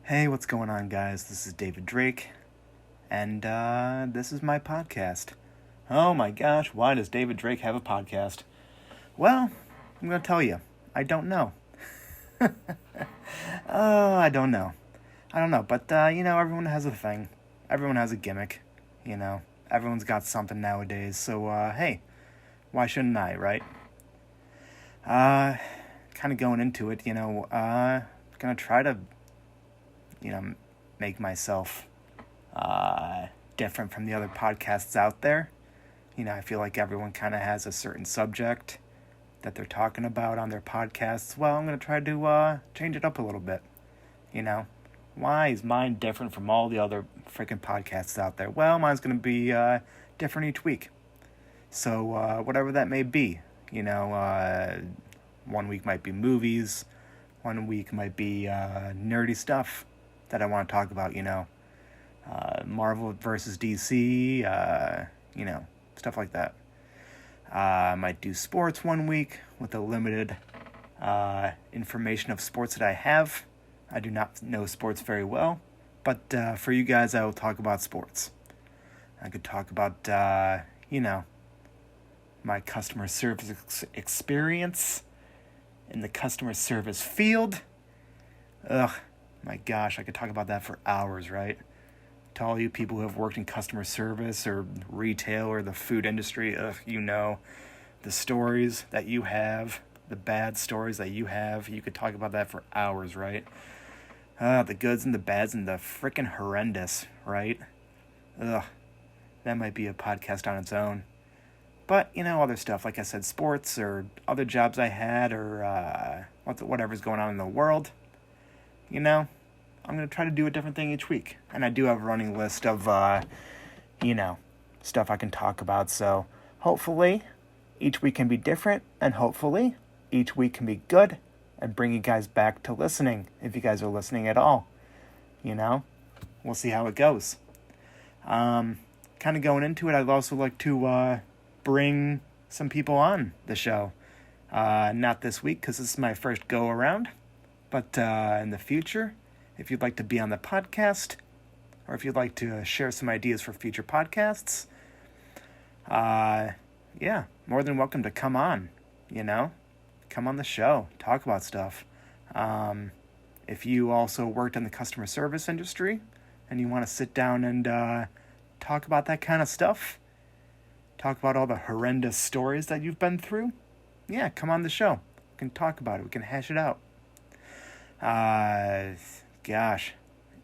Hey, what's going on, guys? This is David Drake, and this is my podcast. Oh my gosh, why does David Drake have a podcast? Well, I'm going to tell you. I don't know. I don't know. But, everyone has a thing. Everyone has a gimmick, Everyone's got something nowadays, so, hey, why shouldn't I, right? Kind of going into it, gonna try to make myself different from the other podcasts out there. I feel like everyone kind of has a certain subject that they're talking about on their podcasts. Well, I'm going to try to change it up a little bit. Why is mine different from all the other freaking podcasts out there? Well, mine's going to be different each week. So whatever that may be, 1 week might be movies, 1 week might be nerdy stuff that I want to talk about, Marvel versus DC, stuff like that. I might do sports 1 week with the limited information of sports that I have. I do not know sports very well, but for you guys, I will talk about sports. I could talk about, my customer service experience in the customer service field. My gosh, I could talk about that for hours, right? To all you people who have worked in customer service or retail or the food industry, the stories that you have, the bad stories that you have, you could talk about that for hours, right? The goods and the bads and the freaking horrendous, right? That might be a podcast on its own. But, other stuff, like I said, sports or other jobs I had or whatever's going on in the world, I'm going to try to do a different thing each week. And I do have a running list of, stuff I can talk about. So hopefully each week can be different, and hopefully each week can be good and bring you guys back to listening, if you guys are listening at all. We'll see how it goes. Kind of going into it, I'd also like to bring some people on the show. Not this week, because this is my first go-around. But in the future, if you'd like to be on the podcast, or if you'd like to share some ideas for future podcasts, more than welcome to come on, Come on the show, talk about stuff. If you also worked in the customer service industry, and you want to sit down and talk about that kind of stuff, talk about all the horrendous stories that you've been through, come on the show. We can talk about it. We can hash it out.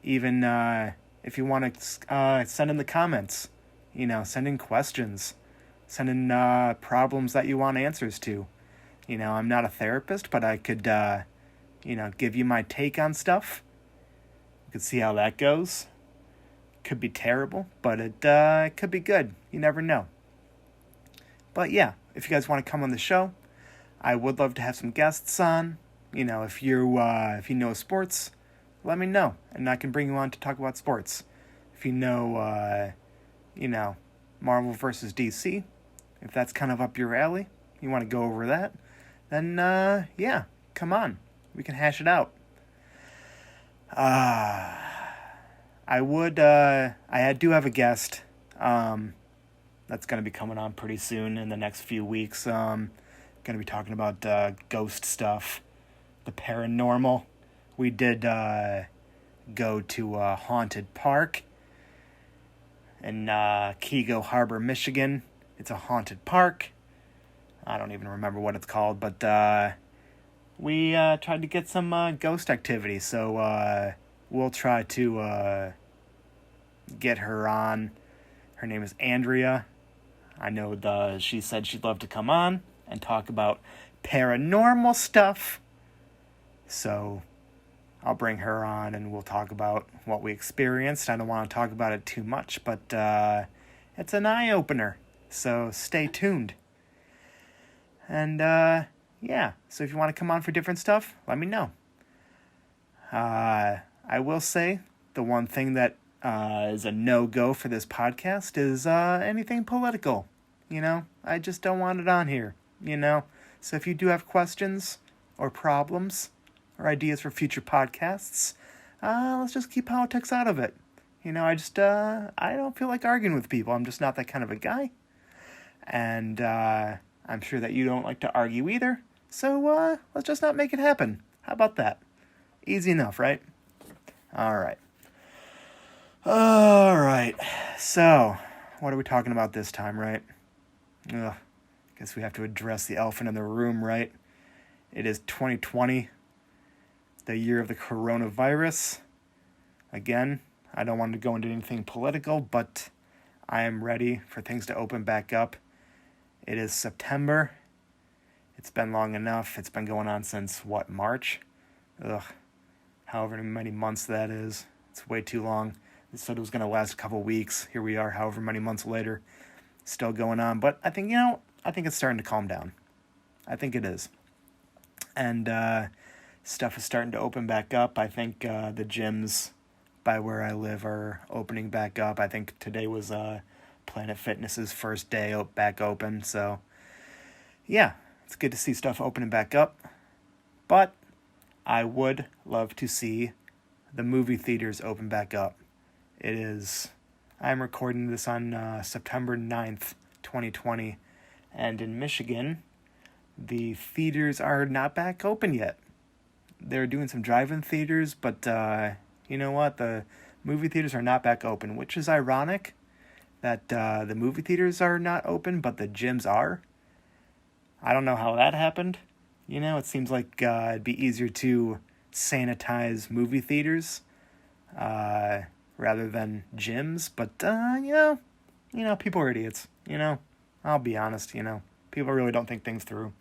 Even if you want to send in the comments, send in questions, send in problems that you want answers to. I'm not a therapist, but I could, give you my take on stuff. You could see how that goes. Could be terrible, but it could be good. You never know. But yeah, if you guys want to come on the show, I would love to have some guests on. If you know sports, let me know, and I can bring you on to talk about sports. If you know, Marvel versus DC, if that's kind of up your alley, you want to go over that, then come on, we can hash it out. I do have a guest that's going to be coming on pretty soon in the next few weeks. Going to be talking about ghost stuff, the paranormal. We did go to a haunted park in Kego Harbor, Michigan. It's a haunted park. I don't even remember what it's called, but we tried to get some ghost activity, so we'll try to get her on. Her name is Andrea. I know she said she'd love to come on and talk about paranormal stuff. So I'll bring her on and we'll talk about what we experienced. I don't want to talk about it too much, but it's an eye-opener. So stay tuned. And so if you want to come on for different stuff, let me know. I will say the one thing that is a no-go for this podcast is anything political. I just don't want it on here, So if you do have questions or problems or ideas for future podcasts, let's just keep politics out of it. I don't feel like arguing with people. I'm just not that kind of a guy. And I'm sure that you don't like to argue either. So let's just not make it happen. How about that? Easy enough, right? All right. So, what are we talking about this time, right? Guess we have to address the elephant in the room, right? It is 2020, the year of the coronavirus. Again, I don't want to go into anything political, but I am ready for things to open back up. It is September. It's been long enough. It's been going on since, March? However many months that is. It's way too long. It said it was going to last a couple weeks. Here we are, however many months later. Still going on. But I think, it's starting to calm down. I think it is. And stuff is starting to open back up. I think the gyms by where I live are opening back up. I think today was Planet Fitness's first day back open. So, yeah, it's good to see stuff opening back up. But I would love to see the movie theaters open back up. I'm recording this on September 9th, 2020, and in Michigan, the theaters are not back open yet. They're doing some drive-in theaters, but you know what? The movie theaters are not back open, which is ironic that the movie theaters are not open, but the gyms are. I don't know how that happened. It seems like it'd be easier to sanitize movie theaters rather than gyms. But, people are idiots. I'll be honest, people really don't think things through.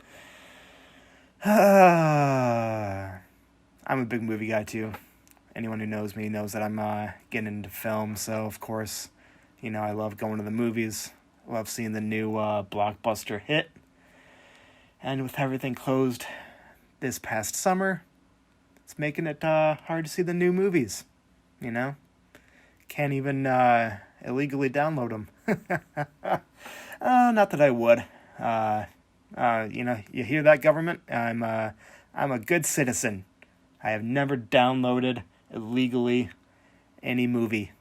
I'm a big movie guy, too. Anyone who knows me knows that I'm getting into film. So, of course, I love going to the movies. I love seeing the new blockbuster hit. And with everything closed this past summer, it's making it hard to see the new movies, Can't even illegally download them. Not that I would. You hear that, government? I'm a good citizen. I have never downloaded illegally any movie.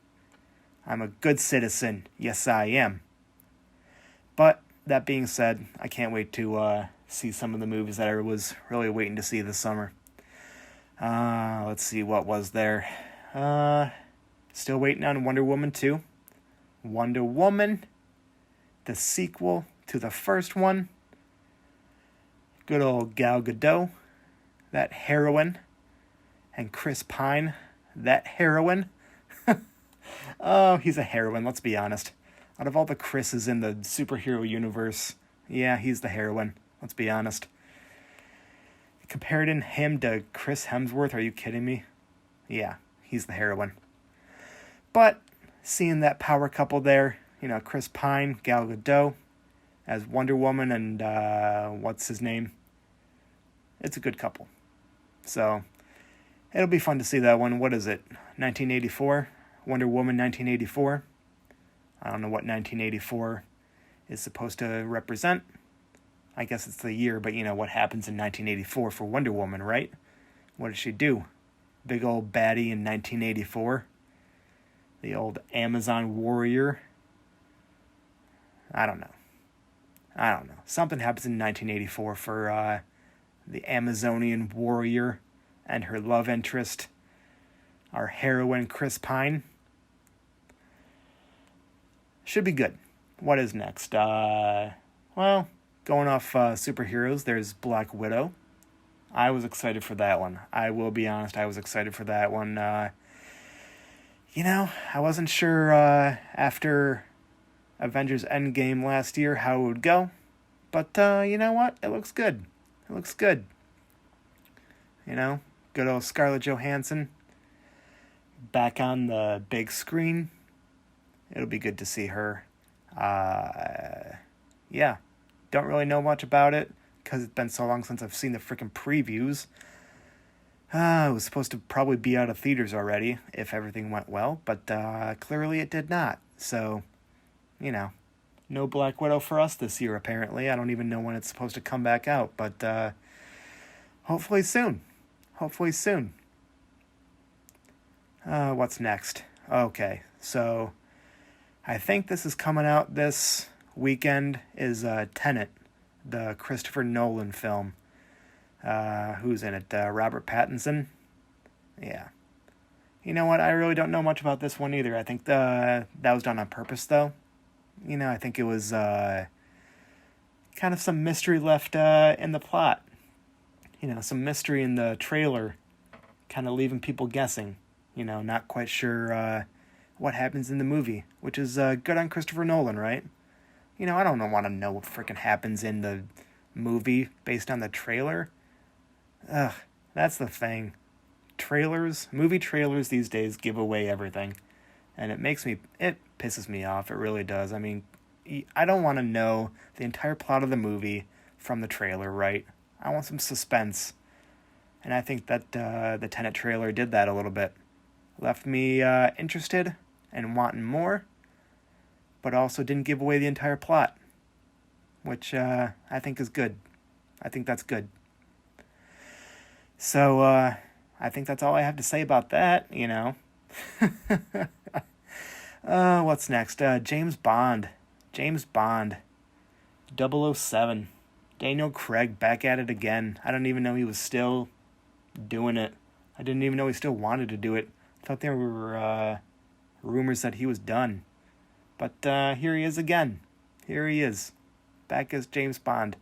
I'm a good citizen. Yes, I am. But that being said, I can't wait to see some of the movies that I was really waiting to see this summer. Let's see, what was there? Still waiting on Wonder Woman 2. Wonder Woman, the sequel to the first one. Good old Gal Gadot, that heroine. And Chris Pine, that heroine. Oh, he's a heroine, let's be honest. Out of all the Chris's in the superhero universe, yeah, he's the heroine. Let's be honest. Compared in him to Chris Hemsworth, are you kidding me? Yeah, he's the heroine. But seeing that power couple there, Chris Pine, Gal Gadot, as Wonder Woman and what's his name? It's a good couple. So, it'll be fun to see that one. What is it? 1984? Wonder Woman 1984? I don't know what 1984 is supposed to represent. I guess it's the year, but what happens in 1984 for Wonder Woman, right? What did she do? Big old baddie in 1984? The old Amazon warrior? I don't know. Something happens in 1984 for the Amazonian warrior and her love interest, our heroine Chris Pine. Should be good. What is next? Going off superheroes, there's Black Widow. I was excited for that one. I will be honest, I was excited for that one. I wasn't sure after Avengers Endgame last year how it would go. But you know what? It looks good. Good old Scarlett Johansson back on the big screen. It'll be good to see her. Yeah. Don't really know much about it because it's been so long since I've seen the freaking previews. It was supposed to probably be out of theaters already if everything went well, but clearly it did not. So, no Black Widow for us this year, apparently. I don't even know when it's supposed to come back out, but hopefully soon. What's next? Okay, so I think this is coming out this weekend is Tenet, the Christopher Nolan film. Who's in it? Robert Pattinson? Yeah. You know what? I really don't know much about this one either. I think that was done on purpose, though. I think it was kind of some mystery left in the plot. Some mystery in the trailer, kind of leaving people guessing. Not quite sure what happens in the movie, which is good on Christopher Nolan, right? I don't want to know what freaking happens in the movie based on the trailer. Ugh, that's the thing. Movie trailers these days give away everything. And it pisses me off. It really does. I mean, I don't want to know the entire plot of the movie from the trailer, right? I want some suspense. And I think that the Tenet trailer did that a little bit. Left me interested and wanting more, but also didn't give away the entire plot, which I think is good. I think that's good. So, I think that's all I have to say about that, What's next? James Bond. James Bond. 007. Daniel Craig back at it again. I don't even know he was still doing it. I didn't even know he still wanted to do it. I thought there were rumors that he was done. But here he is again. Here he is. Back as James Bond.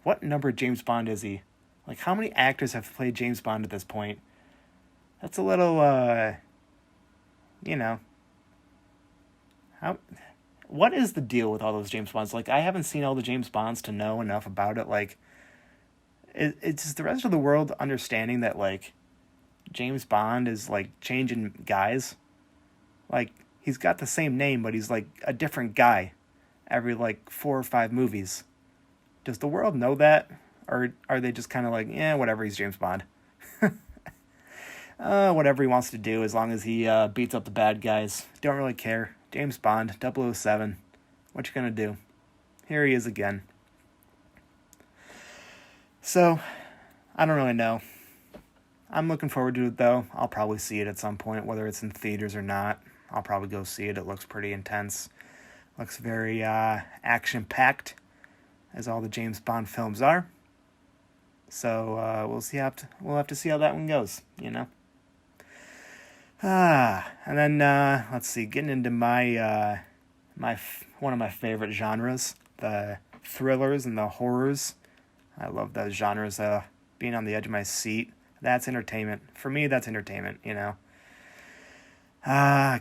What number James Bond is he? Like, how many actors have played James Bond at this point? That's a little, what is the deal with all those James Bonds? Like, I haven't seen all the James Bonds to know enough about it. Like, it's the rest of the world understanding that, like, James Bond is, like, changing guys. Like, he's got the same name, but he's, like, a different guy every, like, 4 or 5 movies. Does the world know that? Or are they just kind of like, whatever, he's James Bond. Whatever he wants to do, as long as he beats up the bad guys. Don't really care. James Bond, 007. What you gonna do? Here he is again. So, I don't really know. I'm looking forward to it, though. I'll probably see it at some point, whether it's in theaters or not. I'll probably go see it. It looks pretty intense. Looks very action-packed, as all the James Bond films are. So we'll have to see how that one goes, And then let's see, getting into my one of my favorite genres, the thrillers and the horrors. I love those genres. Being on the edge of my seat, that's entertainment. For me, that's entertainment.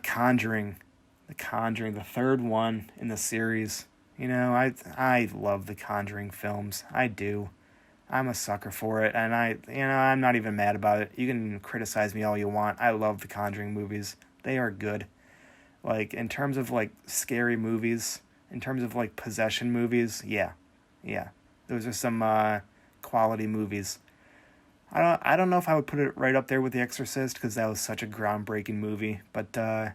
Conjuring, the third one in the series. I love the Conjuring films. I do. I'm a sucker for it, and I'm not even mad about it. You can criticize me all you want. I love the Conjuring movies. They are good. Like, in terms of, like, scary movies, in terms of, like, possession movies, yeah. Those are some quality movies. I don't know if I would put it right up there with The Exorcist, because that was such a groundbreaking movie, but I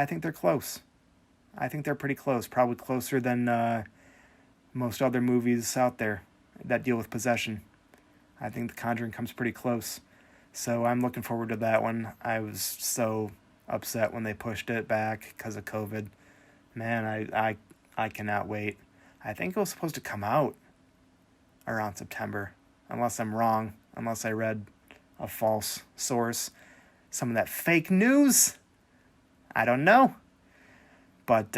think they're close. I think they're pretty close, probably closer than most other movies out there that deal with possession. I think The Conjuring comes pretty close. So I'm looking forward to that one. I was so upset when they pushed it back because of COVID. Man, I cannot wait. I think it was supposed to come out around September, unless I'm wrong, unless I read a false source. Some of that fake news. I don't know. But,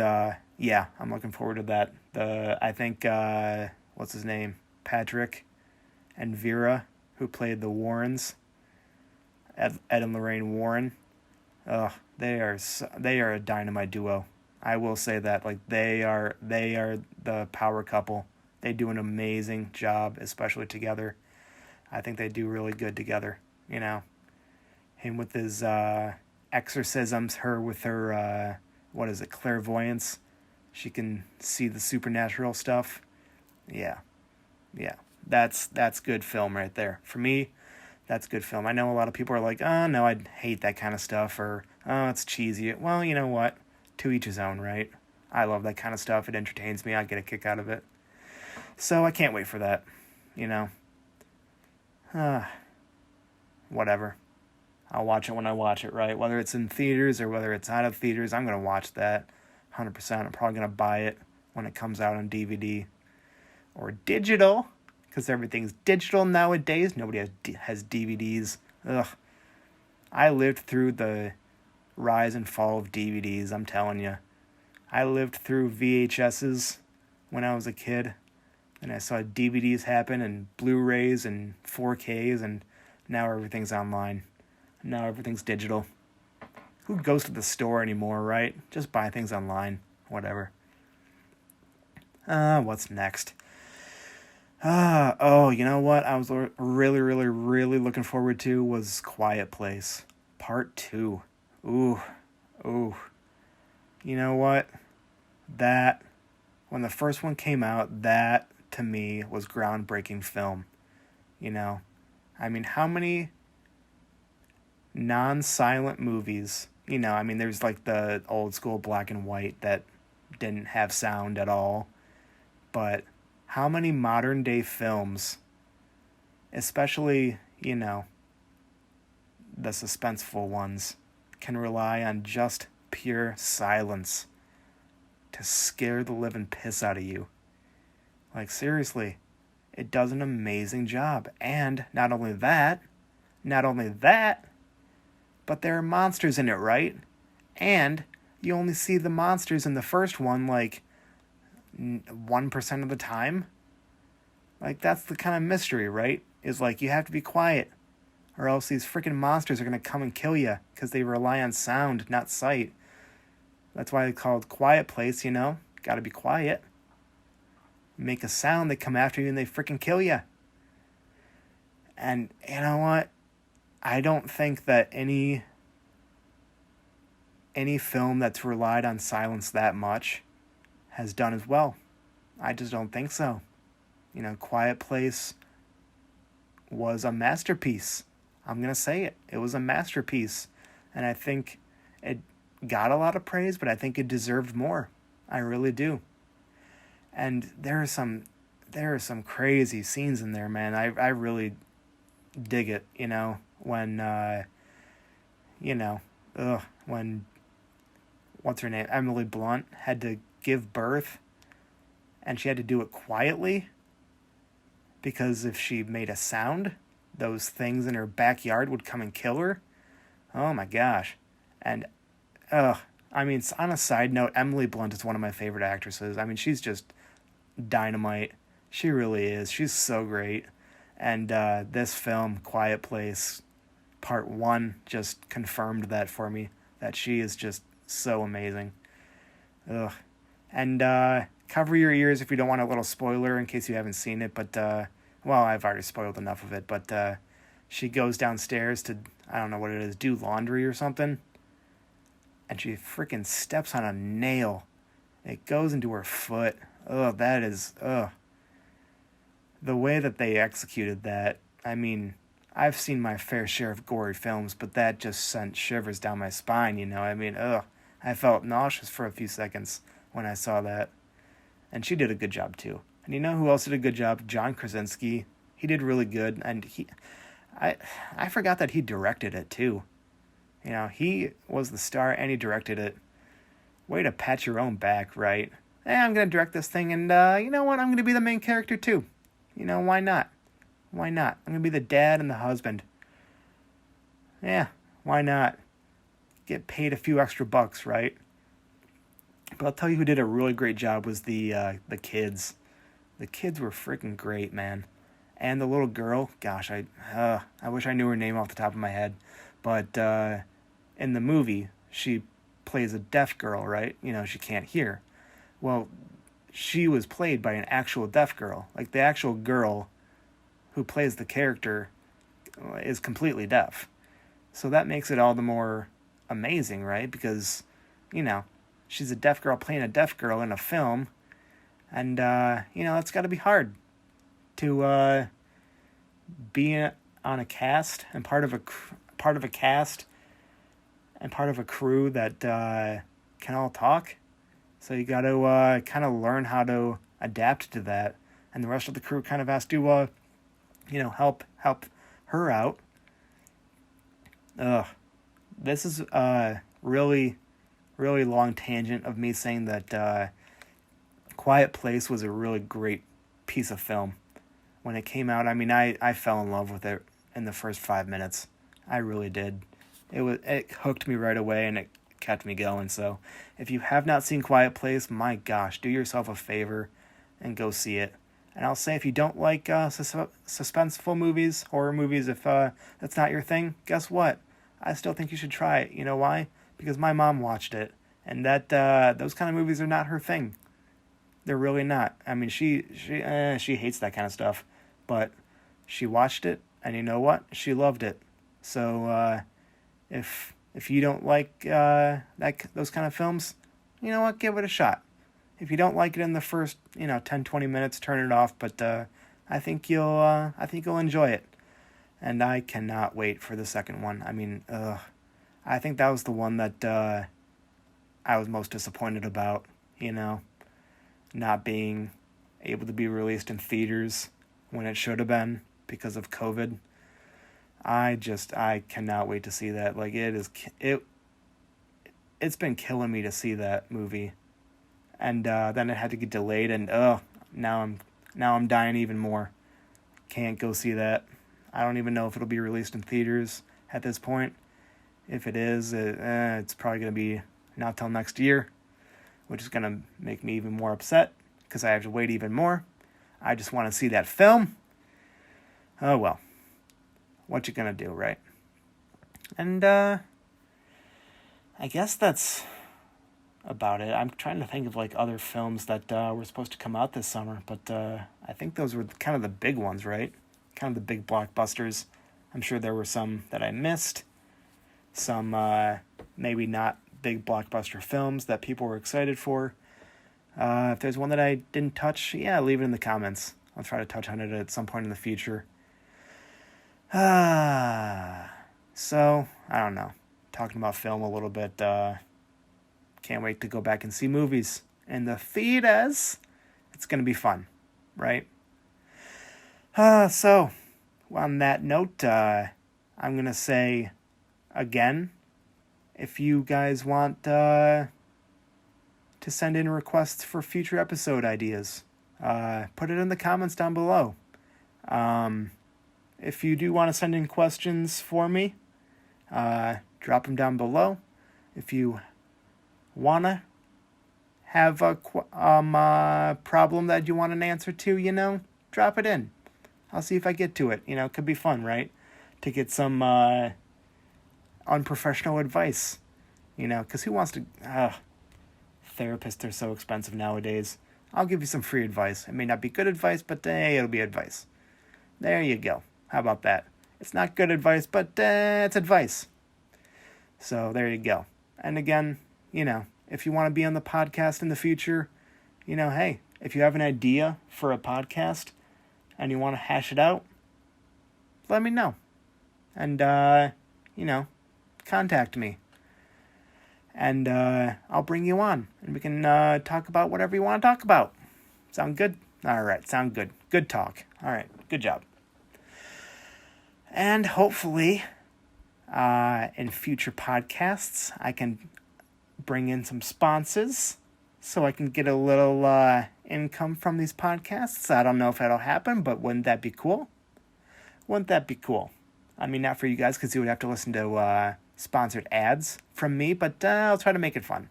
yeah, I'm looking forward to that. I think, what's his name? Patrick and Vera, who played the Warrens, Ed and Lorraine Warren. They are a dynamite duo. I will say that. Like, they are the power couple. They do an amazing job, especially together. I think they do really good together. Him with his exorcisms, her with her clairvoyance. She can see the supernatural stuff. Yeah, that's good film right there. For me, that's good film. I know a lot of people are like, oh, no, I hate that kind of stuff, or, oh, it's cheesy. Well, you know what? To each his own, right? I love that kind of stuff. It entertains me. I get a kick out of it. So I can't wait for that, Whatever. I'll watch it when I watch it, right? Whether it's in theaters or whether it's out of theaters, I'm going to watch that 100%. I'm probably going to buy it when it comes out on DVD or digital, because everything's digital nowadays. Nobody has DVDs. Ugh. I lived through the rise and fall of DVDs, I'm telling you. I lived through VHSs when I was a kid, and I saw DVDs happen and Blu-rays and 4Ks, and now everything's online. Now everything's digital. Who goes to the store anymore, right? Just buy things online. Whatever. What's next? You know what I was really, really, really looking forward to was Quiet Place Part 2. Ooh. You know what? When the first one came out, that, to me, was groundbreaking film. You know? I mean, how many non-silent movies, there's like the old school black and white that didn't have sound at all, but how many modern day films, especially, the suspenseful ones, can rely on just pure silence to scare the living piss out of you? Like, seriously, it does an amazing job. And not only that, but there are monsters in it, right? And you only see the monsters in the first one, like, 1% of the time. Like, that's the kind of mystery, right? Is like, you have to be quiet, or else these freaking monsters are going to come and kill you, because they rely on sound, not sight. That's why they call it Quiet Place, Gotta be quiet. Make a sound, they come after you, and they freaking kill you. And, you know what? I don't think that any film that's relied on silence that much has done as well. I just don't think so. Quiet Place was a masterpiece. I'm going to say it. It was a masterpiece. And I think it got a lot of praise, but I think it deserved more. I really do. And there are some crazy scenes in there, man. I really dig it, when, when, what's her name? Emily Blunt had to give birth, and she had to do it quietly, because if she made a sound, those things in her backyard would come and kill her. Oh my gosh. And, on a side note, Emily Blunt is one of my favorite actresses. She's just dynamite. She really is. She's so great. And this film, Quiet Place Part 1, just confirmed that for me, that she is just so amazing. Ugh. And cover your ears if you don't want a little spoiler in case you haven't seen it, but, I've already spoiled enough of it, but she goes downstairs to, I don't know what it is, do laundry or something, and she freaking steps on a nail. It goes into her foot. Ugh, that is, ugh. The way that they executed that, I've seen my fair share of gory films, but that just sent shivers down my spine, ugh. I felt nauseous for a few seconds when I saw that. And she did a good job, too. And you know who else did a good job? John Krasinski. He did really good, and I forgot that he directed it, too. He was the star, and he directed it. Way to pat your own back, right? Hey, I'm going to direct this thing, and you know what? I'm going to be the main character, too. Why not? Why not? I'm going to be the dad and the husband. Yeah, why not? Get paid a few extra bucks, right? But I'll tell you who did a really great job was the kids. The kids were freaking great, man. And the little girl, gosh, I wish I knew her name off the top of my head. But in the movie, she plays a deaf girl, right? She can't hear. Well, she was played by an actual deaf girl. Like, the actual girl who plays the character is completely deaf. So that makes it all the more amazing, right? Because, she's a deaf girl playing a deaf girl in a film. And, it's got to be hard to be on a cast and part of a cast and part of a crew that can all talk. So you got to kind of learn how to adapt to that. And the rest of the crew kind of has to, help her out. Ugh. This is really, really long tangent of me saying that Quiet Place was a really great piece of film. When it came out, I mean, I fell in love with it in the first 5 minutes. I really did. It hooked me right away and it kept me going. So if you have not seen Quiet Place, my gosh, do yourself a favor and go see it. And I'll say if you don't like suspenseful movies, horror movies, if that's not your thing, guess what? I still think you should try it. You know why? Because my mom watched it, and that those kind of movies are not her thing. They're really not. I mean, she hates that kind of stuff, but she watched it, and you know what? She loved it. So if you don't like those kind of films, you know what? Give it a shot. If you don't like it in the first 10, 20 minutes, turn it off. But I think you'll enjoy it, and I cannot wait for the second one. I mean, I think that was the one that I was most disappointed about. Not being able to be released in theaters when it should have been because of COVID. I cannot wait to see that. Like it's been killing me to see that movie. And then it had to get delayed, and now I'm dying even more. Can't go see that. I don't even know if it'll be released in theaters at this point. If it is, it's probably going to be not till next year, which is going to make me even more upset because I have to wait even more. I just want to see that film. Oh well, what you gonna do, right? And I guess that's about it. I'm trying to think of like other films that were supposed to come out this summer, but I think those were kind of the big ones, right? Kind of the big blockbusters. I'm sure there were some that I missed, some maybe not big blockbuster films that people were excited for. If there's one that I didn't touch, yeah, leave it in the comments. I'll try to touch on it at some point in the future. So, I don't know. Talking about film a little bit, can't wait to go back and see movies in the theaters. It's going to be fun, right? So, on that note, I'm going to say again, if you guys want to send in requests for future episode ideas, put it in the comments down below. If you do want to send in questions for me, drop them down below. If you want to have a problem that you want an answer to, drop it in. I'll see if I get to it. It could be fun, right? To get some unprofessional advice, because who wants to... therapists are so expensive nowadays. I'll give you some free advice. It may not be good advice, but it'll be advice. There you go. How about that? It's not good advice, but it's advice. So there you go. And again, if you want to be on the podcast in the future, hey, if you have an idea for a podcast and you want to hash it out, let me know. And, contact me. And I'll bring you on. And we can talk about whatever you want to talk about. Sound good? All right, sound good. Good talk. All right, good job. And hopefully, in future podcasts, I can bring in some sponsors so I can get a little income from these podcasts. I don't know if that'll happen, but wouldn't that be cool? Wouldn't that be cool? I mean, not for you guys, because you would have to listen to sponsored ads from me, but I'll try to make it fun.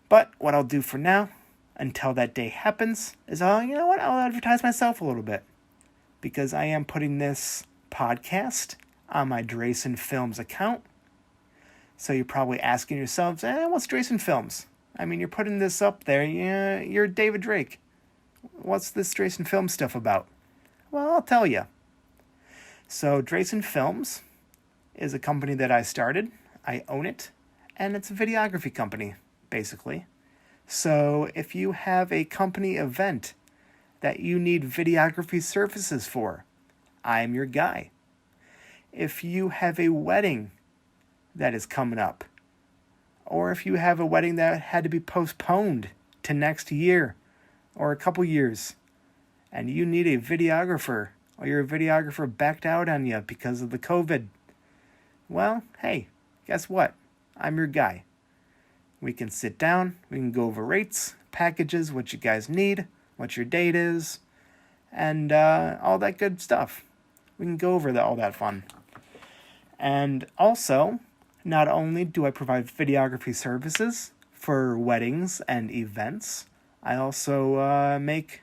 But what I'll do for now, until that day happens, is I'll advertise myself a little bit. Because I am putting this podcast on my Drason Films account. So you're probably asking yourselves, what's Drason Films? I mean, you're putting this up there. Yeah, you're David Drake. What's this Drason Films stuff about? Well, I'll tell you. So Drason Films is a company that I started. I own it. And it's a videography company, basically. So if you have a company event that you need videography services for, I'm your guy. If you have a wedding that is coming up, or if you have a wedding that had to be postponed to next year or a couple years, and you need a videographer, or your videographer backed out on you because of the COVID, well, hey, guess what? I'm your guy. We can sit down, we can go over rates, packages, what you guys need, what your date is, and all that good stuff. We can go over all that fun. And also, not only do I provide videography services for weddings and events, I also make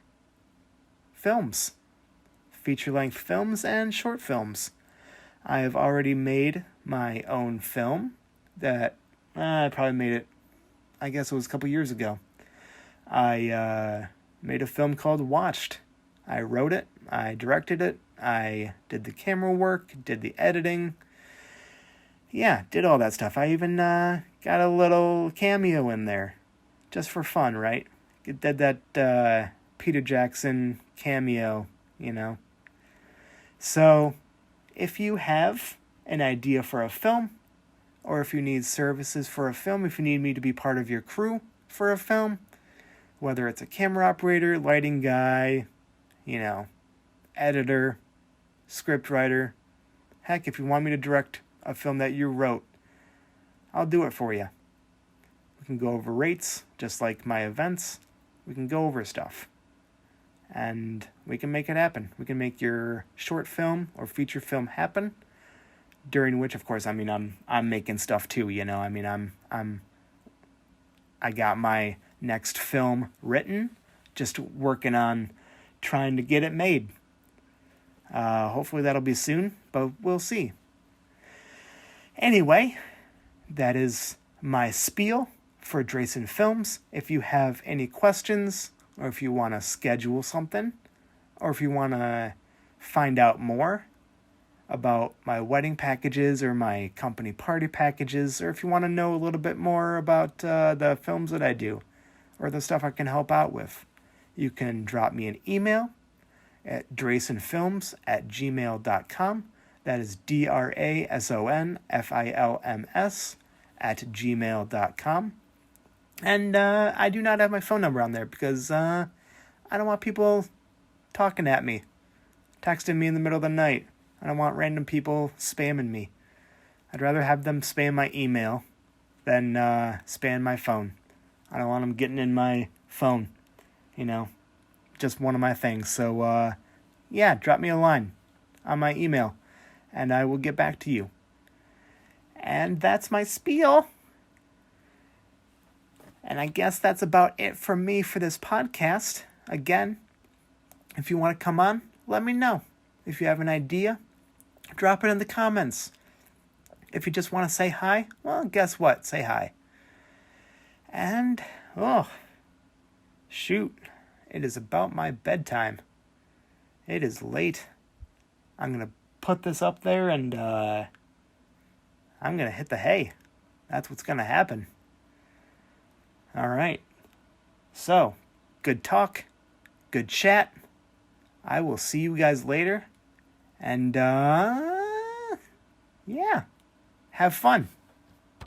films, feature-length films and short films. I have already made my own film that I probably made it, I guess it was a couple years ago. I made a film called Watched. I wrote it, I directed it, I did the camera work, did the editing. Yeah, did all that stuff. I even got a little cameo in there, just for fun, right? Did that Peter Jackson cameo, you know. So, if you have an idea for a film, or if you need services for a film, if you need me to be part of your crew for a film, whether it's a camera operator, lighting guy, editor, script writer, heck, if you want me to direct a film that you wrote, I'll do it for you. We can go over rates, just like my events. We can go over stuff. And we can make it happen. We can make your short film or feature film happen. During which, of course, I'm making stuff too, I got my next film written, just working on trying to get it made. Hopefully that'll be soon, but we'll see. Anyway, that is my spiel for Drason Films. If you have any questions, or if you want to schedule something, or if you want to find out more about my wedding packages or my company party packages, or if you want to know a little bit more about the films that I do, or the stuff I can help out with, you can drop me an email at drasonfilms@gmail.com. That is DRASONFILMS@gmail.com. And I do not have my phone number on there because I don't want people talking at me, texting me in the middle of the night. I don't want random people spamming me. I'd rather have them spam my email than spam my phone. I don't want them getting in my phone, just one of my things. So, yeah, drop me a line on my email, and I will get back to you. And that's my spiel. And I guess that's about it from me for this podcast. Again, if you want to come on, let me know. If you have an idea, drop it in the comments. If you just want to say hi, well, guess what? Say hi. And, shoot, it is about my bedtime. It is late. I'm going to put this up there and I'm going to hit the hay. That's what's going to happen. All right. So, good talk, good chat. I will see you guys later. And, yeah, have fun.